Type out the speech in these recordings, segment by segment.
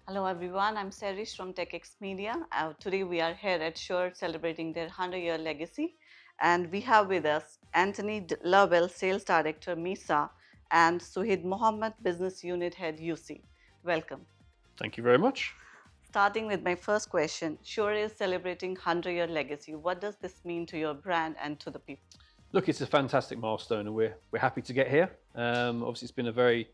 Hello everyone, I'm Serish from TECHx Media. Today we are here at SHURE celebrating their 100-year legacy, and we have with us Antony Lovell, Sales Director, MEASA, and Suhed Mohammed, Business Unit Head, UC. Welcome. Thank you very much. Starting with my first question, SHURE is celebrating 100-year legacy. What does this mean to your brand and to the people? Look, it's a fantastic milestone, and we're happy to get here. Obviously, it's been a very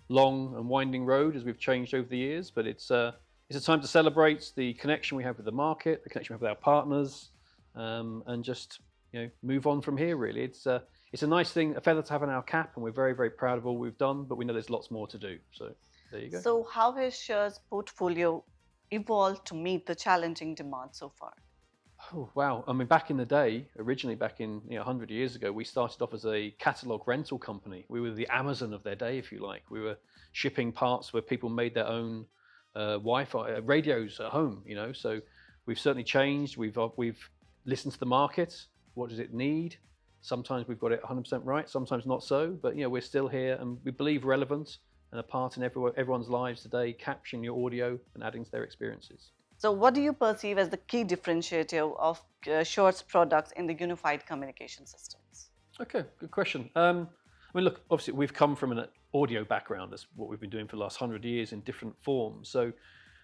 long and winding road as we've changed over the years, but it's a time to celebrate the connection we have with the market, the connection we have with our partners, and just move on from here. Really, it's a nice thing, a feather to have in our cap, and we're very proud of all we've done. But we know there's lots more to do. So there you go. So how has SHURE's portfolio evolved to meet the challenging demand so far? Oh, wow. I mean, back in the day, originally back in 100 years ago, we started off as a catalog rental company. We were the Amazon of their day, if you like. We were shipping parts where people made their own Wi-Fi radios at home. So we've certainly changed. We've listened to the market. What does it need? Sometimes we've got it 100% right, sometimes not so. But we're still here, and we believe relevant and a part in everyone's lives today, capturing your audio and adding to their experiences. So what do you perceive as the key differentiator of SHURE's products in the unified communication systems? Okay, good question. I mean, look, obviously we've come from an audio background. That's what we've been doing for the last 100 years in different forms. So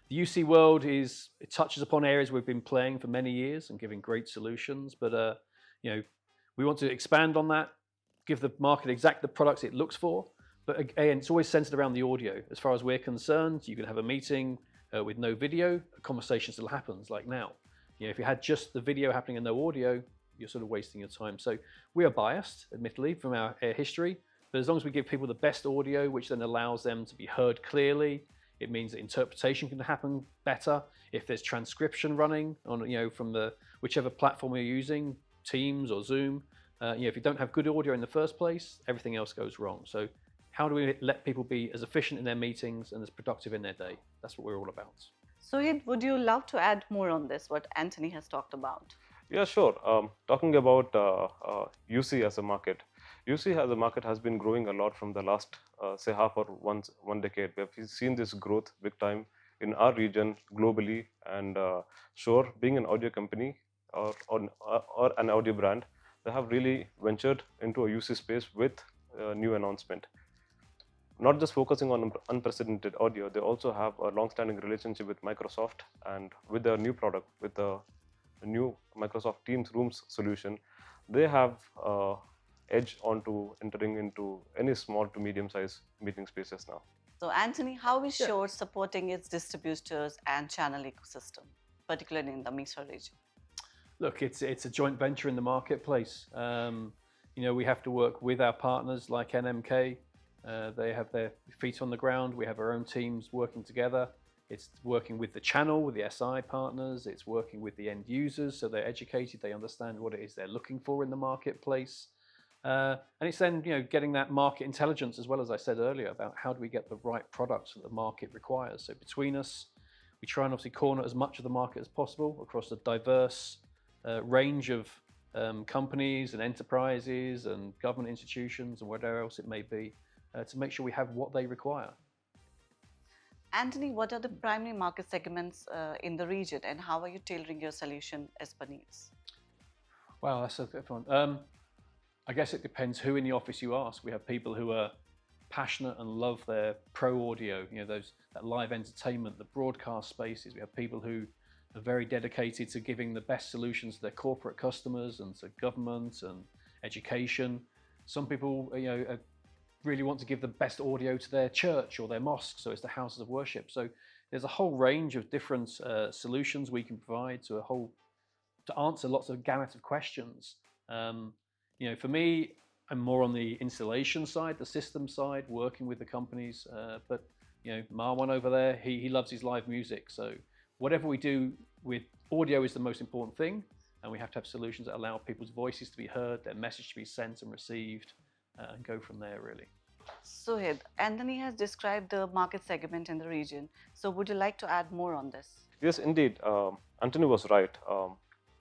the UC world it touches upon areas we've been playing for many years and giving great solutions. But we want to expand on that, give the market exactly the products it looks for. But again, it's always centered around the audio. As far as we're concerned, you can have a meeting with no video, a conversation still happens like now. If you had just the video happening and no audio, you're sort of wasting your time. So we are biased, admittedly, from our history, but as long as we give people the best audio, which then allows them to be heard clearly, it means that interpretation can happen better. If there's transcription running on, from whichever platform you're using, Teams or Zoom, if you don't have good audio in the first place, everything else goes wrong. So how do we let people be as efficient in their meetings and as productive in their day? That's what we're all about. Suhed, would you love to add more on this, what Antony has talked about? Yeah, sure. Talking about UC as a market, UC as a market has been growing a lot from the last, say, half or one decade. We have seen this growth big time in our region globally, and SHURE, being an audio company or an audio brand, they have really ventured into a UC space with a new announcement. Not just focusing on unprecedented audio, they also have a long-standing relationship with Microsoft, and with their new product, with the new Microsoft Teams Rooms solution, they have edge onto entering into any small to medium-sized meeting spaces now. So Antony, how is SHURE supporting its distributors and channel ecosystem, particularly in the MEASA region? Look, it's a joint venture in the marketplace. We have to work with our partners like NMK. They have their feet on the ground. We have our own teams working together. It's working with the channel, with the SI partners. It's working with the end users, so they're educated. They understand what it is they're looking for in the marketplace. And it's then getting that market intelligence, as well as I said earlier, about how do we get the right products that the market requires. So between us, we try and obviously corner as much of the market as possible across a diverse range of companies and enterprises and government institutions and whatever else it may be, to make sure we have what they require. Antony, what are the primary market segments in the region, and how are you tailoring your solution as per needs? Wow, that's a good one. I guess it depends who in the office you ask. We have people who are passionate and love their pro audio, that live entertainment, the broadcast spaces. We have people who are very dedicated to giving the best solutions to their corporate customers and to government and education. Some people, really want to give the best audio to their church or their mosque, so it's the houses of worship. So there's a whole range of different solutions we can provide to answer lots of gamut of questions. For me, I'm more on the installation side, the system side, working with the companies. But Marwan over there, he loves his live music. So whatever we do with audio is the most important thing, and we have to have solutions that allow people's voices to be heard, their message to be sent and received, and go from there, really. Suhed, Antony has described the market segment in the region. So would you like to add more on this? Yes, indeed. Antony was right.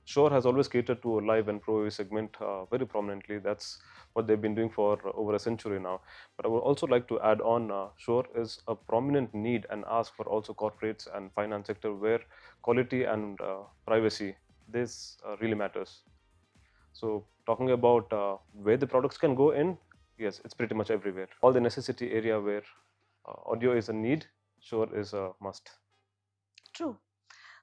SHURE has always catered to a live and pro AV segment very prominently. That's what they've been doing for over a century now. But I would also like to add on, SHURE is a prominent need and ask for also corporates and finance sector where quality and privacy, this really matters. So talking about where the products can go in, yes, it's pretty much everywhere. All the necessity area where audio is a need, SHURE is a must. True.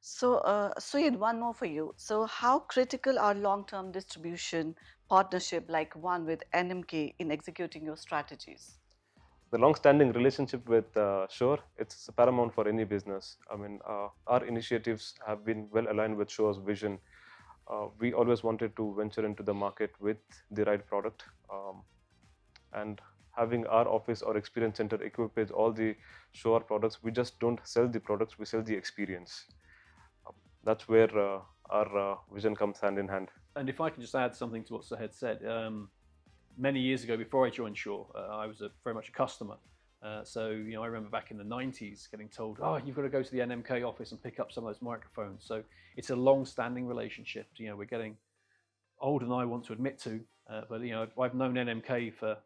So, Suhed, one more for you. So, how critical are long-term distribution partnership like one with NMK in executing your strategies? The long-standing relationship with SHURE, it's paramount for any business. I mean, our initiatives have been well aligned with SHURE's vision. We always wanted to venture into the market with the right product, and having our office or experience center equipped with all the SHURE products. We just don't sell the products, we sell the experience. That's where our vision comes hand in hand. And if I can just add something to what Suhed said, many years ago, before I joined SHURE, I was very much a customer. So I remember back in the 90s getting told, oh, you've got to go to the NMK office and pick up some of those microphones. So it's a long-standing relationship. We're getting older than I want to admit to, but I've known NMK for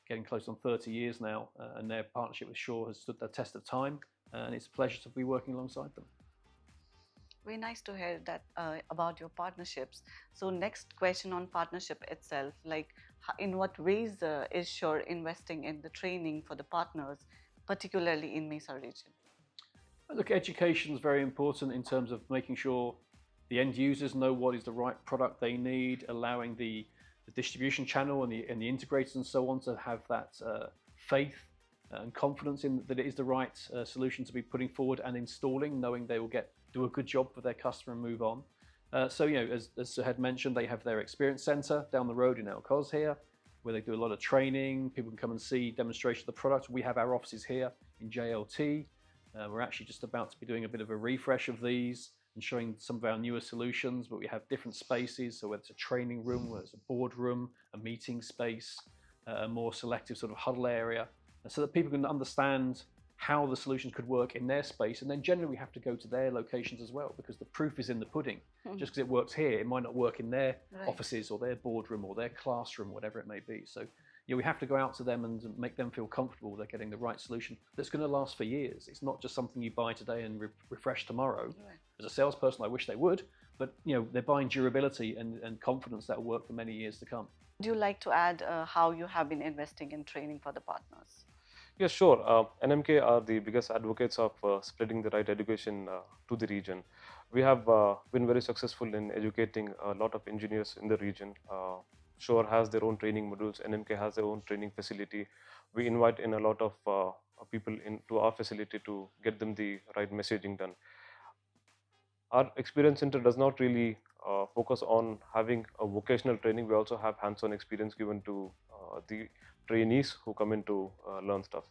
getting close on 30 years now, and their partnership with SHURE has stood the test of time, and it's a pleasure to be working alongside them. Very nice to hear that about your partnerships. So, next question on partnership itself, like in what ways is SHURE investing in the training for the partners, particularly in MEASA region? Look, education is very important in terms of making sure the end users know what is the right product they need, allowing the distribution channel and the integrators and so on to have that faith and confidence in that it is the right solution to be putting forward and installing, knowing they will do a good job for their customer and move on. So as Suhed mentioned, they have their experience center down the road in Al Quoz here, where they do a lot of training. People can come and see demonstration of the product. We have our offices here in JLT. We're actually just about to be doing a bit of a refresh of these and showing some of our newer solutions, but we have different spaces. So whether it's a training room, whether it's a boardroom, a meeting space, a more selective sort of huddle area, so that people can understand how the solutions could work in their space. And then generally we have to go to their locations as well, because the proof is in the pudding. Just because it works here, it might not work in their offices or their boardroom or their classroom, whatever it may be. So we have to go out to them and make them feel comfortable they're getting the right solution that's going to last for years. It's not just something you buy today and refresh tomorrow. As a salesperson, I wish they would, but they're buying durability and confidence that will work for many years to come. Would you like to add how you have been investing in training for the partners? Yes, sure. NMK are the biggest advocates of spreading the right education to the region. We have been very successful in educating a lot of engineers in the region. SHURE has their own training modules, NMK has their own training facility. We invite in a lot of people into our facility to get them the right messaging done. Our experience center does not really focus on having a vocational training. We also have hands-on experience given to the trainees who come in to learn stuff.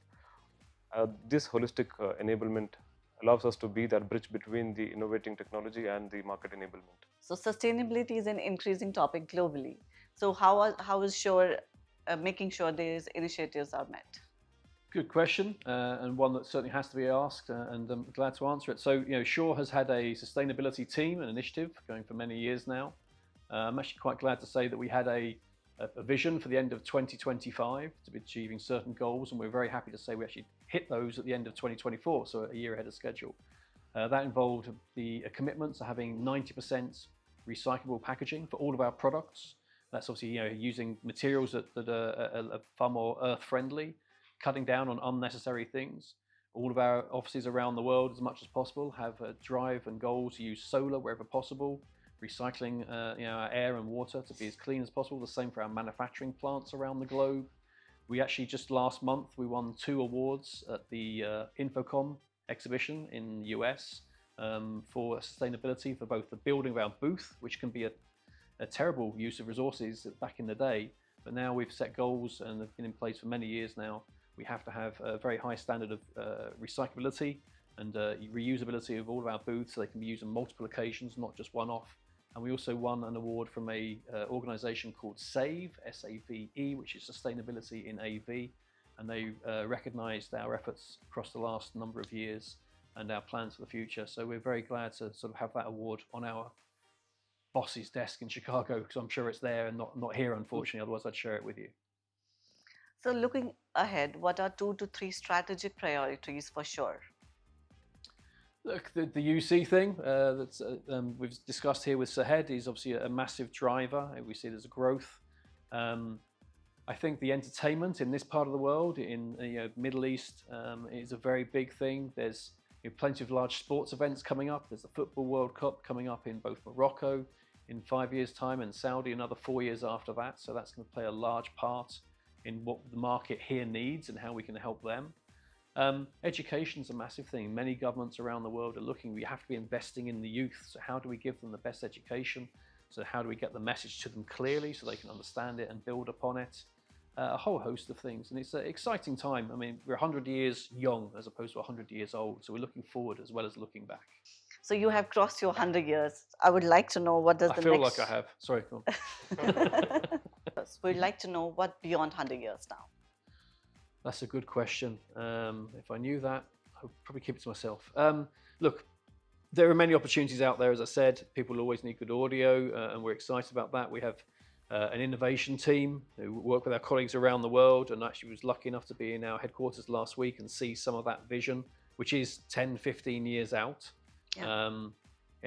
This holistic enablement allows us to be that bridge between the innovating technology and the market enablement. So sustainability is an increasing topic globally. So how is SHURE making sure these initiatives are met? Good question, and one that certainly has to be asked, and I'm glad to answer it. So, SHURE has had a sustainability team and initiative going for many years now. I'm actually quite glad to say that we had a vision for the end of 2025 to be achieving certain goals, and we're very happy to say we actually hit those at the end of 2024, so a year ahead of schedule. That involved a commitment to having 90% recyclable packaging for all of our products. That's obviously using materials that are far more earth-friendly, cutting down on unnecessary things. All of our offices around the world, as much as possible, have a drive and goal to use solar wherever possible, recycling our air and water to be as clean as possible. The same for our manufacturing plants around the globe. We actually just last month, we won 2 awards at the Infocom exhibition in the US for sustainability for both the building of our booth, which can be a terrible use of resources back in the day, but now we've set goals and have been in place for many years now. We have to have a very high standard of recyclability and reusability of all of our booths, so they can be used on multiple occasions, not just one-off. And we also won an award from a organization called SAVE, S-A-V-E, which is Sustainability in AV, and they recognized our efforts across the last number of years and our plans for the future. So we're very glad to sort of have that award on our boss's desk in Chicago, because I'm sure it's there and not here, unfortunately. Otherwise, I'd share it with you. So looking ahead, what are 2 to 3 strategic priorities for SHURE? Look, the UC thing that's we've discussed here with Suhed is obviously a massive driver. We see there's a growth. I think the entertainment in this part of the world, in the Middle East, is a very big thing. There's plenty of large sports events coming up. There's the Football World Cup coming up in both Morocco in 5 years' time and Saudi another 4 years after that. So that's going to play a large part in what the market here needs and how we can help them. Education is a massive thing. Many governments around the world are looking. We have to be investing in the youth. So how do we give them the best education? So how do we get the message to them clearly so they can understand it and build upon it? A whole host of things. And it's an exciting time. I mean, we're 100 years young as opposed to 100 years old. So we're looking forward as well as looking back. So you have crossed your 100 years. I would like to know what does I the feel next... like I have. Sorry, go on. We'd like to know what beyond 100 years now. That's a good question. If I knew that, I would probably keep it to myself. Look, there are many opportunities out there, as I said. People always need good audio, and we're excited about that. We have an innovation team who work with our colleagues around the world, and actually was lucky enough to be in our headquarters last week and see some of that vision, which is 10, 15 years out. Yeah.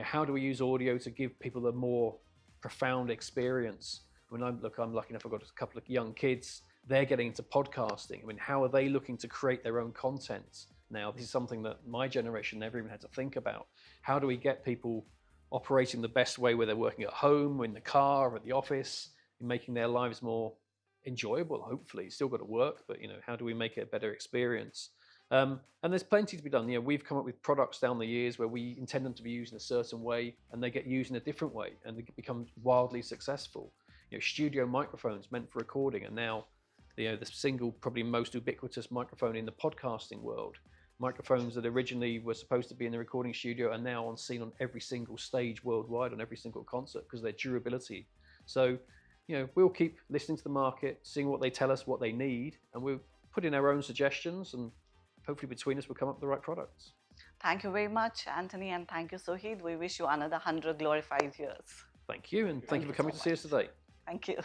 How do we use audio to give people a more profound experience? When I'm lucky enough, I've got a couple of young kids. They're getting into podcasting. I mean, how are they looking to create their own content now? This is something that my generation never even had to think about. How do we get people operating the best way, where they're working at home, or in the car, or at the office, and making their lives more enjoyable? Hopefully, still got to work, but how do we make it a better experience? And there's plenty to be done. We've come up with products down the years where we intend them to be used in a certain way, and they get used in a different way, and they become wildly successful. Studio microphones meant for recording, and now the single, probably most ubiquitous microphone in the podcasting world. Microphones that originally were supposed to be in the recording studio are now seen on every single stage worldwide, on every single concert, because of their durability. So, we'll keep listening to the market, seeing what they tell us, what they need, and we'll put in our own suggestions, and hopefully between us we'll come up with the right products. Thank you very much, Antony, and thank you, Suhed. We wish you another 100 glorified years. Thank you, and thank you for coming to see us today. Thank you.